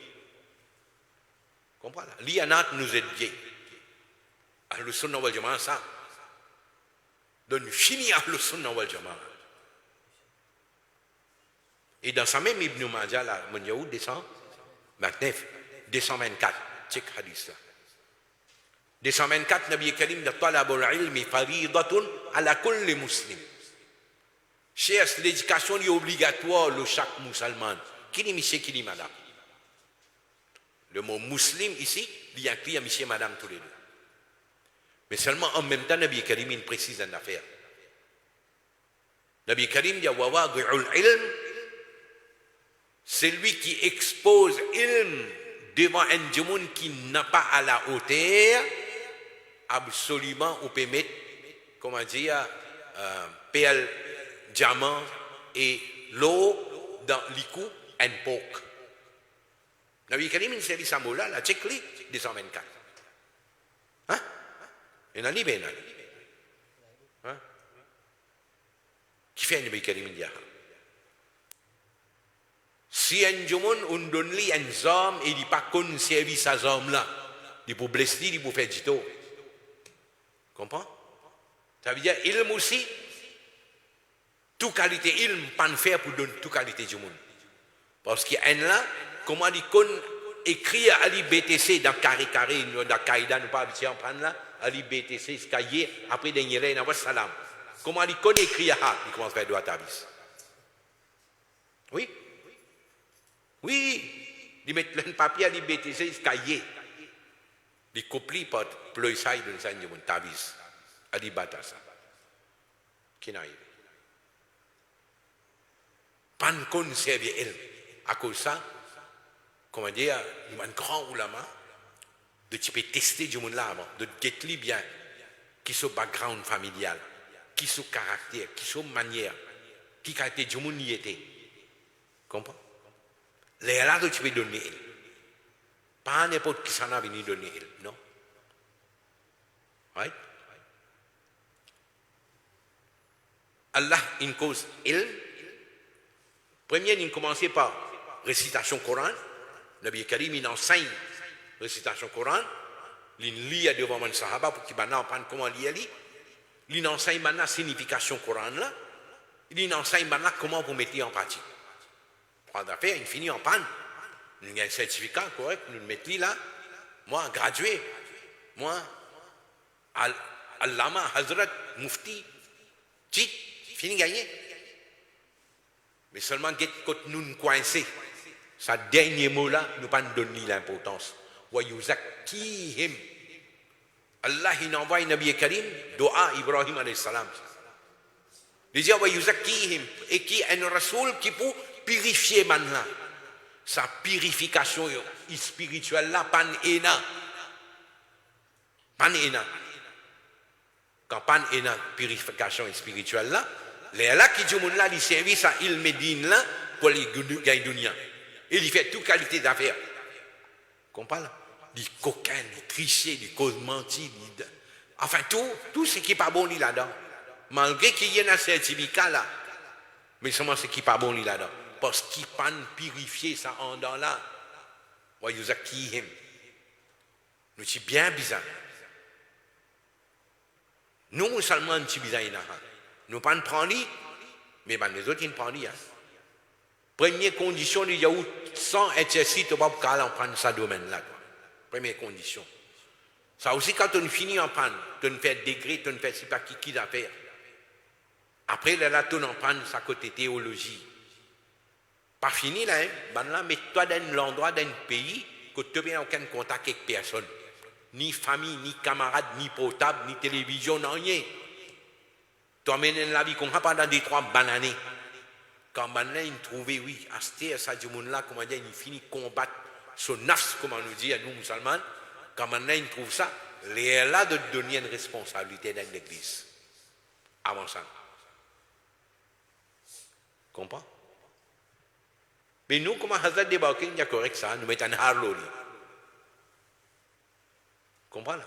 Comprends? L'Ianat nous aide bien. Le Sunnah wal Jama'a, ça. Donne fini à le Sunnah wal Jama'a. Et dans sa même Ibn Majah, là, mon Yaoud descend 29, 224. Check hadith là. 224, Nabi Karim de Talabul ilmi faridatun ala kulli muslim. Cherche l'éducation est obligatoire de chaque musulman. Qui dit monsieur, qui dit madame? Le mot muslim ici, il inclut monsieur, madame tous les deux. Mais seulement en même temps, Nabi Karim il précise une affaire. Nabi Karim dit wawadi'ul ilm, celui qui expose ilm devant un monde qui n'a pas à la hauteur, absolument on peut mettre, comment dire, perle, diamant et l'eau dans l'icou and pork. Nabi Karim il servi ça mot-là, la checkli 224. Hein? Il a dit bien. Hein? Qui fait Nabi Karim il dit si un jour on donne lui un homme et il n'a pas qu'on servi sa homme là, il peut blesser, il peut faire du tout. Comprends? Ça veut dire ilm aussi, toute qualité ilm pas faire pour donner toute qualité du monde. Parce qu'il y a un là, comment dit qu'on écrit à l'IBTC dans carré, dans Qaïda, nous pas habitués à prendre là, à l'IBTC, ce cahier, après dernier là, il envoie salam. Comment dit qu'on écrit à il commence à faire droit à tabis. Oui? Oui, ils mettent le papier à l'IBTC, ce cahier. Ils copient par pleurer ça, ils donnent ça, ils donnent tabis. À l'IBATA ça. Qui n'arrive? Pas de conserver elle. À cause de ça, comment dire, il y a un grand oulama de tu peux tester du monde là avant, de guetter bien, qui sont background familial, qui sont caractère, qui sont manière, qui caractère du monde y était. Comprends? Les là que tu peux donner elle. Pas n'importe qui s'en a venu donner elle, non? Right? Allah in cause ilm. Premier, il commençait par récitation Coran. Nabi Karim, il enseigne récitation Coran. Il lit devant les Sahaba pour qu'ils apprennent comment lire. Il enseigne maintenant la signification Coran là. Il enseigne maintenant comment vous mettez en pratique. Pour d'affaires, il finit en panne. Il y a un certificat correct, nous le mettons là. Moi, gradué. Moi, Allama, Hazrat, Mufti, Tit, fini gagné. Mais seulement, quand nous coincés, ce dernier mot-là, nous ne pas donner l'importance. Wayuzakihim. Allah, il envoie un Nabi Karim, Doa Ibrahim alayhi salam. Il dit Wayuzakihim. Et qui est un Rasoul qui peut purifier maintenant. Sa purification spirituelle là, pan ena. Pan ena. Quand pan ena, purification spirituelle là, les là qui disent là, ils servent à il Médine là pour les gagner dunya. Et il fait toute qualité d'affaires. Comprends là? Du coquin, du tricher, du cause menti, enfin tout ce qui n'est pas bon là-dedans. Malgré qu'il y ait un certificat là, mais seulement ce qui n'est pas bon là-dedans. Parce qu'il pas purifier ça en dans là. Wayuzakihim. Nous sommes bien bizarres. Nous seulement nous sommes bizarres. Nous ne pas prendre, mais les autres ils ne prennent pas. Première condition, il y a sans exercice, on ne peut pas prendre ce domaine-là. Première condition. Ça aussi, quand on finit en prendre, on fait degré, on fait c'est pas qui d'affaires. Après, là, on en prend sa côté théologie. Pas fini là, là mets-toi dans l'endroit d'un pays que tu n'as aucun contact avec personne. Ni famille, ni camarade, ni portable, ni télévision, non rien. Tu emmènes la vie qu'on n'a pas dans des trois bananes. Quand maintenant il trouve, oui, Asté, ça du monde là, comment dire, il finit de combattre son nafs, comme on nous dit à nous musulmans. Quand maintenant il trouve ça, il est là de donner une responsabilité dans l'église. Avant ça. Comprends? Mais nous, comment Hazrat débarqué, il y a correct ça, nous mettons un harlo. Comprends là?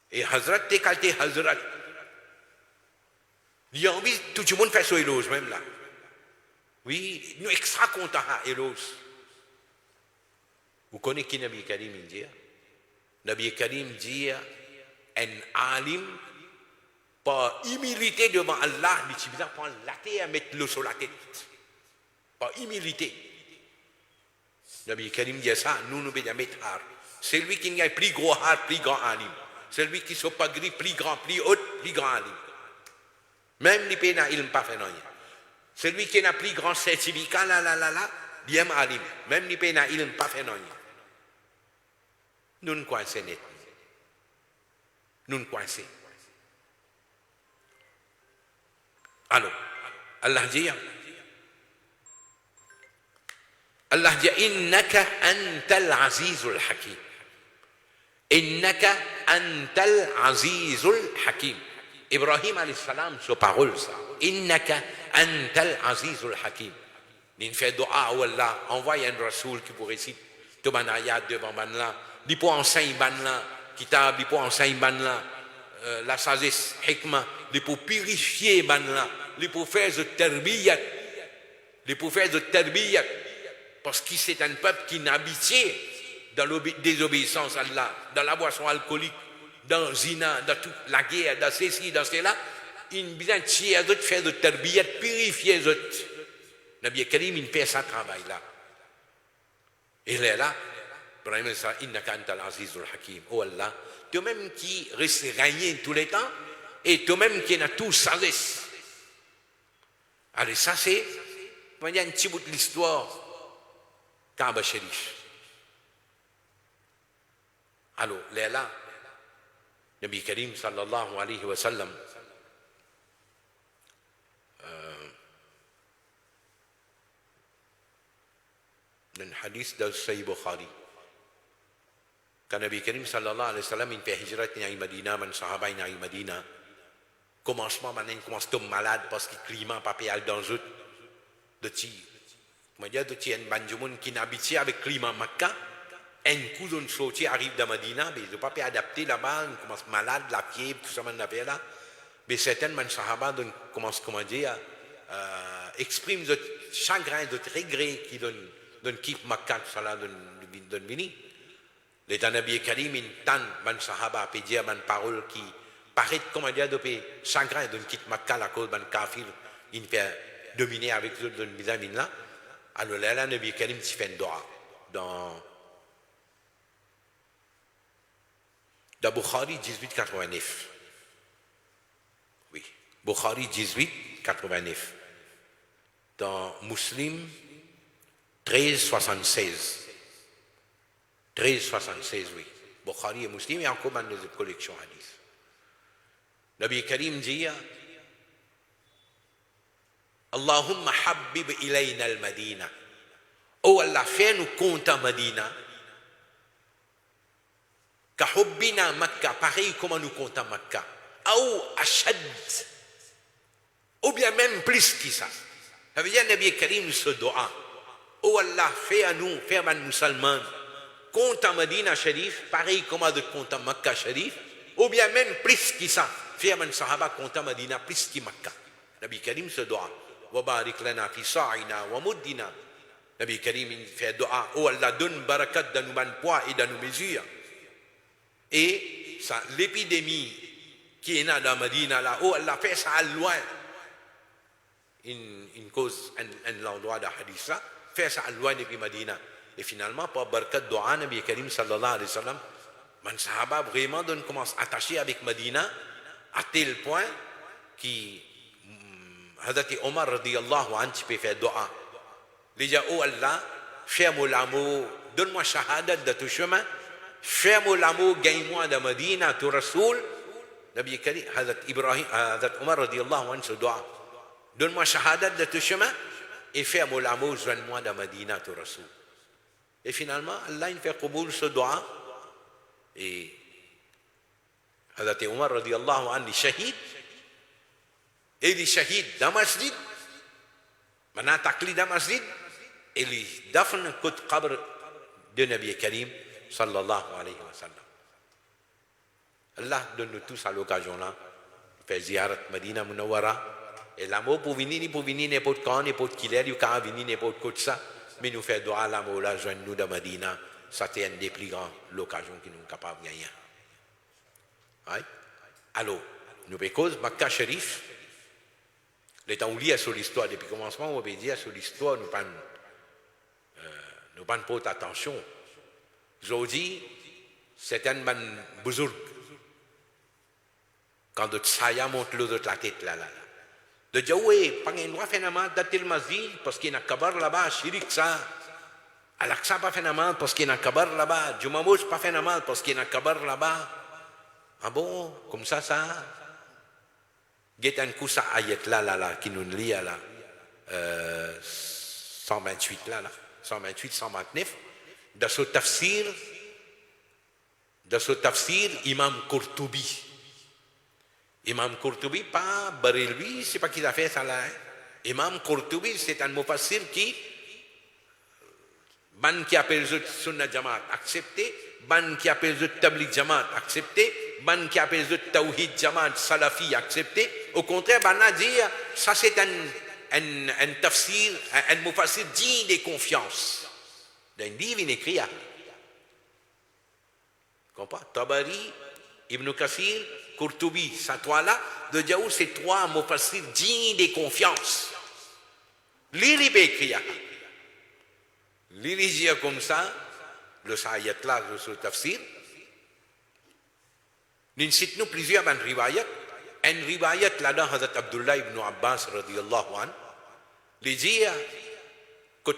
Et Hazrat, t'es calté Hazrat. Il y a envie, tout le monde fait son éloge même là. Oui, nous extra contents à éloge. Vous connaissez qui Nabi Karim dit? Nabi Karim dit, un alim, par humilité devant Allah, il suffit de prendre la tête et mettre l'eau sur la tête. Par humilité. Nabi Karim dit ça, nous devons mettre har. C'est lui qui a plus gros har, plus grand alim. C'est lui qui ne soit pas gris, plus grand, plus haut, plus grand alim. Même les pays il n'a pas fait rien. C'est lui qui a plus grand certificat, bien alim. Même les pays il n'a pas fait rien. Nous ne coincons net. Nous ne coincons. Alors, Allah dit, Innaka antal azizul hakim. Innaka antal azizul hakim. Ibrahim alayhi salam, sa parole ça. Innaka antal azizul hakim. Il fait dua à Allah, envoie un rasoul qui vous récite tout ban ayat devant ban là, il peut enseigner ban là, kitab, il peut enseigner ban là, la sagesse, hikmah, il peut purifier ban là, il peut faire de terbiyat, il peut faire de terbiyat, parce que c'est un peuple qui n'habite dans la désobéissance à Allah, dans la boisson alcoolique, dans zina, dans toute la guerre, dans ceci, dans cela, il vient de faire de terbiyat, purifier les autres. Nabi Karim, il fait ce travail-là. Et il est là, Ibrahim dit, Innaka antal azizul hakim. Oh Allah, toi-même qui reste régné tous les temps, et toi-même qui a tout sagesse. Allez, ça c'est, il y a un petit bout de l'histoire, Kaaba Sharif. Alors, il est là, Nabi Karim sallallahu alayhi wa sallam, من حديث ده سي بخاري كان النبي كريم صلى الله عليه وسلم في هجرتنا إلى المدينة من صحابينا إلى المدينة commencement maintenant il commence à tomber malade parce que le climat pas péal dans eux de ti comment dire de ti un banjumun qui n'habite avec le climat Makkah un coup d'une sortie arrive dans Medina mais ils pas pu adapter là-bas ils commencent malade la fièvre tout ça man appelle là mais certains man sahaba commencent comment dire expriment de chagrin de regret qui donne quitte Makkah salah d'un bini les Nabi Karim in tan man sahaba pe dire man parole qui paraît comment dire de chagrin d'un quitte Makkah à cause d'un kafir il fait dominer avec eux d'un bizamin là alors là Nabi Karim s'y fait doa dans Bukhari 1889 oui Bukhari 1889 dans Muslim 1376. 1376, oui. Bukhari et Muslim, et encore dans les collections hadith. Nabi Karim dit Allahumma habib ilayna al-Madina. Oh Allah, fais-nous compte à Madina. Kahubbina Makkah, pareil comme nous comptons Makkah. Ou ashad. Ou bien même plus que ça. Ça veut dire Nabi Karim se doa. Oh Allah, fais à nous, fais à man musulman, compte à Medina Sharif, pareil comme à d'autres comptes à Makkah Sharif, ou bien même plus que ça, fais à man sahaba compte à Medina plus que Makkah. Nabi Karim se doa, wa barik lana fi sa'ina wa muddina. Nabi Karim fait doa, oh Allah, donne barakat dans nos poids et dans nos mesures. Et ça, l'épidémie qui est là dans Medina là, oh Allah, fais ça à loin. Une cause, un endroit de hadith là, fait ça à loin depuis Medina. Et finalement, par barakat doa, Nabi Karim sallallahu alayhi wa sallam, man sahaba vraiment commence à attacher avec Medina à tel point qui Hazrat Omar radiyallahu anhu peut faire doa. Il dit, oh Allah, fais-moi l'amour, donne-moi shahadat de ton chemin, fais-moi l'amour, gagne-moi de Medina, ton Rasoul. Nabi Karim, Hazrat Omar radiyallahu anhu se doa. Donne-moi shahadat de ton chemin et fais-moi l'amour, joigne-moi dans Medina, ton Rasoul. Et finalement, Allah il fait Qaboul ce doa. Et Hazrat Omar radiyallahu anhu, shahid. Et il est shahid dans masjid. Maintenant, takli dans masjid. Et il est dafn côté qabr de Nabi Karim sallallahu alayhi wa sallam. Allah donne-nous tous à l'occasion là. Fait ziyarat Medina Munawwara. Et l'amour pour venir n'importe quand, n'importe qui l'air, il peut venir n'importe quoi de ça. Mais nous faire doa l'amour là, joigne-nous dans Medina. Ça c'est une des plus grandes occasions que nous sommes capables de gagner. Ouais. Alors, nous cause Makkah Sharif. Les temps où liés sur l'histoire depuis le commencement, on peut dire sur l'histoire, nous ne pas porter attention. Aujourd'hui, c'est un man bouzourg. Quand d'autres saya montent l'autre la tête là. De dire, oui, pas un droit phénomène d'attel masjid parce qu'il y a un kabar là-bas, shirik ça. Al-Aqsa pas phénomène parce qu'il y a un kabar là-bas. Jumamouj pas phénomène parce qu'il y a un kabar là-bas. Ah bon, comme ça. Getan kusa ayat là, qui nous lit à la 128 là, 128, 129, dans ce tafsir, Imam Qurtubi. Imam Qurtubi, pas Barelwi, c'est pas qui a fait ça là. Hein? Imam Qurtubi, c'est un mufassir qui appelle le Sunnah Jamaat accepté, qui appelle le Tabligh Jamaat accepté, qui appelle le Tawhid Jamaat Salafi accepté. Au contraire, a dit ça c'est un tafsir, un mufassir digne de confiance. D'un livre, il écrit. Comprends? Tabari, Ibn Kathir, Qurtubi, ces trois-là, de Diaou, c'est trois mufassirs dignes de confiance. L'iri écrit. L'iri comme ça, le sayat là, le tafsir. Nous citons plusieurs riwayat. Un riwayat là-dedans, Hazrat Abdullah ibn Abbas, radiyallahu anhu, il dit que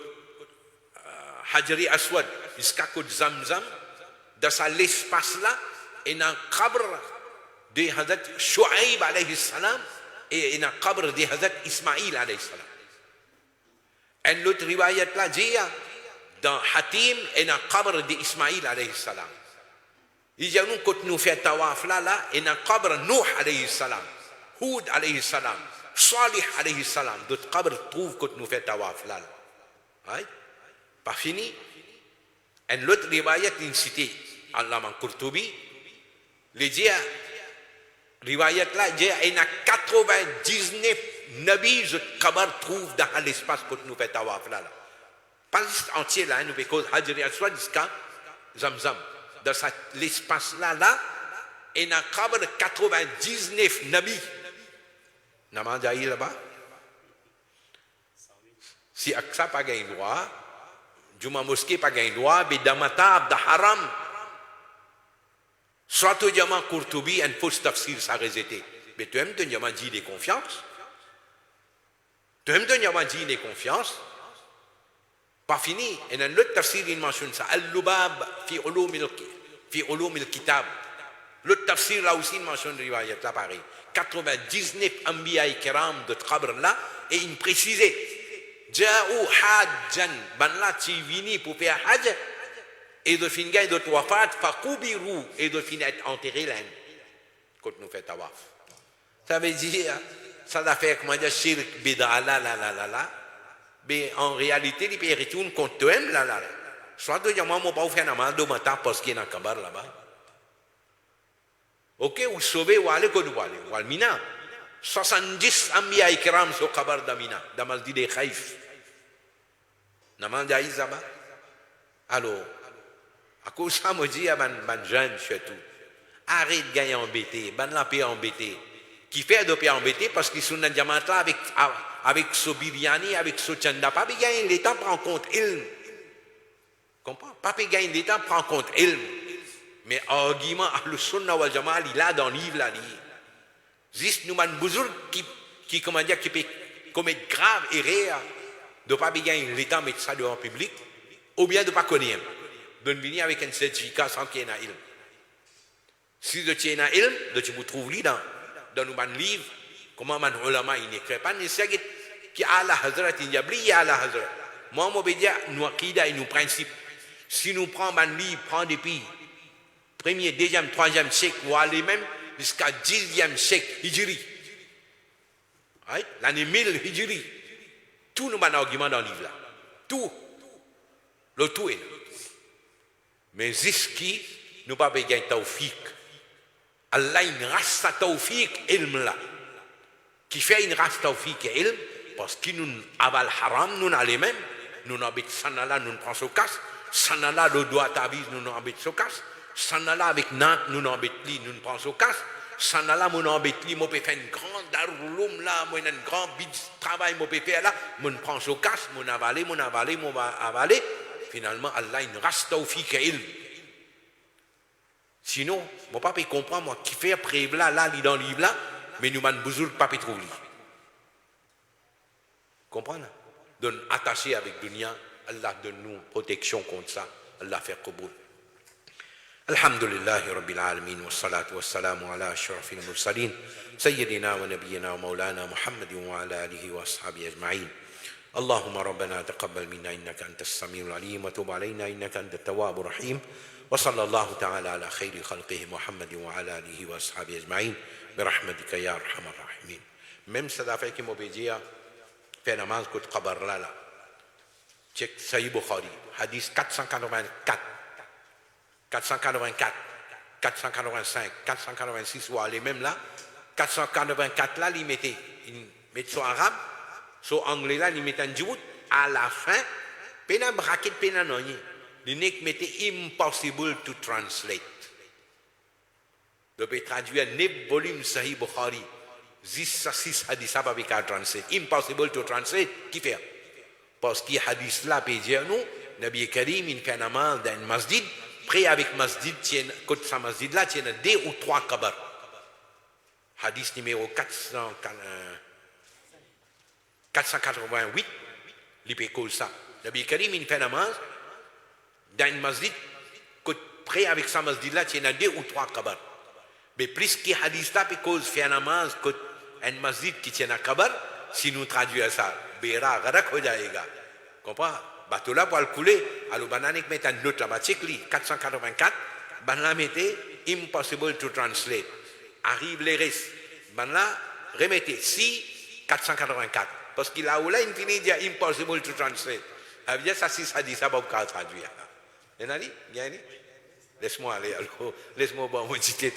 Hajri Aswad, jusqu'à que Zamzam, dans l'espace-là, il y a un qabr de Hazrat Shu'aib alayhi salam et il y a un qabr de Hazrat Ismaïl alayhi salam. Un autre riwayat là dit dans Hatim, il y a un qabr de Ismaïl alayhi salam. Il dit quand nous faisons tawaf là, il y a un qabr Nuh alayhi salam, Hud alayhi salam, Salih alayhi salam. D'autres qabr trouvent quand nous faisons tawaf là. Pas fini. Un autre riwayat in cité Allama Qurtubi, il dit riwayat là, il y a 99 nabis que qabr trouve dans l'espace quand nous faisons tawaf là. Pas entier là, nous faisons Hajri Aswad jusqu'à Zamzam. Dans l'espace là, il y a 99 nabis. Naman jaï là-bas. Si Aqsa pas gain droit, Juma mosquée pas gain droit, Bidamatab, da haram. Soit tu diamant Qurtubi, un faux tafsir, ça résété. Mais tu aimes te diamant dit de confiance. Tu aimes te diamant dit de confiance. Pas fini. Et dans l'autre tafsir, il mentionne ça. Al-Lubab fi ulum al-kitab. L'autre tafsir, là aussi, il mentionne riwayat, là pareil. 99 anbiya et kiram de qabr là, et il précisait. Ja'u hajjan, ban là, tu vini pour faire hajj, et de finir de wafat, fakubiru, et de finir être enterré là, quand nous faisons tawaf. Ça veut dire, ça doit faire, comment dire, shirk, bid'a, là. Mais en réalité, il peut retourner contre toi-même, là. Soit de dire, moi, je ne peux pas faire un mal de matin parce qu'il y a un kabar là-bas. Ok, vous sauvez, vous allez, vous allez, Mina. 70 anbiya ikram sur kabar d'Amina, d'amal dit des khaïf. Naman jaïs là-bas. Alors, à cause ça, je dis à ban jeune surtout, arrête de gagner embêté, ban la paix embêté. Qui fait de paix embêté parce qu'ils sont dans le diamant là avec Sobiriani, avec Sochanda. Pas gagner l'État prend compte ilm. Comprends? Pas gagner l'État prend compte ilm. Mais argument, le sunna wal jama'a, il a dans le livre là. Juste nous man bouzour qui comment dire qui peut commettre grave erreur de pas gagner l'État mettre ça devant le public ou bien de pas connaître. De venir avec un certificat sans qu'il y ait un ilm. Si de tiens un ilm, de tu vous trouves dans nos livres, comment man ulama il n'écrit pas, mais c'est qui a la hazrat, il y a oublié à la hazrat. Moi, je veux dire, nous akida et nos principes. Si nous prenons un livre, prend depuis premier, deuxième, troisième siècle, ou aller même jusqu'à 10e siècle hijri. L'année 1000 hijri. Tout nous a un argument dans le livre là. Tout. Le tout est là. Mais jusqu'ici, nous n'avons pas gagné tawfiq. Allah une race tawfiq ilm là. Qui fait une race tawfiq ilm, parce qu'il nous aval haram, nous n'allons même, nous n'habitons sanala, nous ne prenons au casse, sanala, le doigt t'avise, nous n'habitons au casse, sanala avec Nantes, nous n'habitons nous ne prenons au casse, sanala, nous n'habitons moi peux faire une grande darouloum là, moi un grand bid travail, moi peux faire là, moi ne prends au casse, moi avaler, finalement, Allah une race tawfiq ilm. Sinon, mon papa comprend, moi, qui fait prév là, dans le livre là, mais nous, man, bouzoul, papa trouve lui. Comprenez? Donne attaché avec dunya, Allah donne nous protection contre ça, Allah fait Qaboul. الحمد لله رب العالمين والصلاة والسلام على أشرف المرسلين سيدنا ونبينا ومولانا محمد وعلى آله وأصحابه أجمعين اللهم ربنا تقبل منا إنك أنت السميع العليم وتب علينا إنك أنت التواب الرحيم وصلى الله تعالى على خير خلقه محمد وعلى آله وأصحابه أجمعين برحمتك يا أرحم الراحمين. Même ça fait que m'obéir fait namaz que khabar là. Check Sahih Bukhari, hadith 484, 484, 485, 486 ou les mêmes là, 484 là, ils mettaient sur arabe, sur anglais là, ils mettaient en djout, à la fin, pena bracket pena noni, ils mettaient impossible to translate. Donc, traduire 9 volumes Sahih Bukhari, 6 hadiths à pas translate, impossible to translate, qui fait? Parce que hadith là peut dire nous, Nabi Karim il fait namaz dans un masjid, près avec masjid, côté sa masjid là, il y a 2 ou 3 kabar. Hadith numéro 488, il peut cause ça. Nabi Karim il fait namaz dans un masjid, près avec sa masjid là, il y a 2 ou 3 kabar. Mais plus que hadith là peut cause faire namaz, un masjid qui tient un kabar, si nous traduisons ça. Bera garak ho jayega. Comprends? Bateau là pour le couler, alors bananik met un note là, check li 484, banla mettez impossible to translate. Arrive les restes, banla remettez si 484 parce qu'il a ou là infini dit impossible to translate. Ça veut dire ça si ça dit ça pas pour traduire. Et nani? Bien ni? Laisse-moi aller alors, laisse-moi boire mon ticket.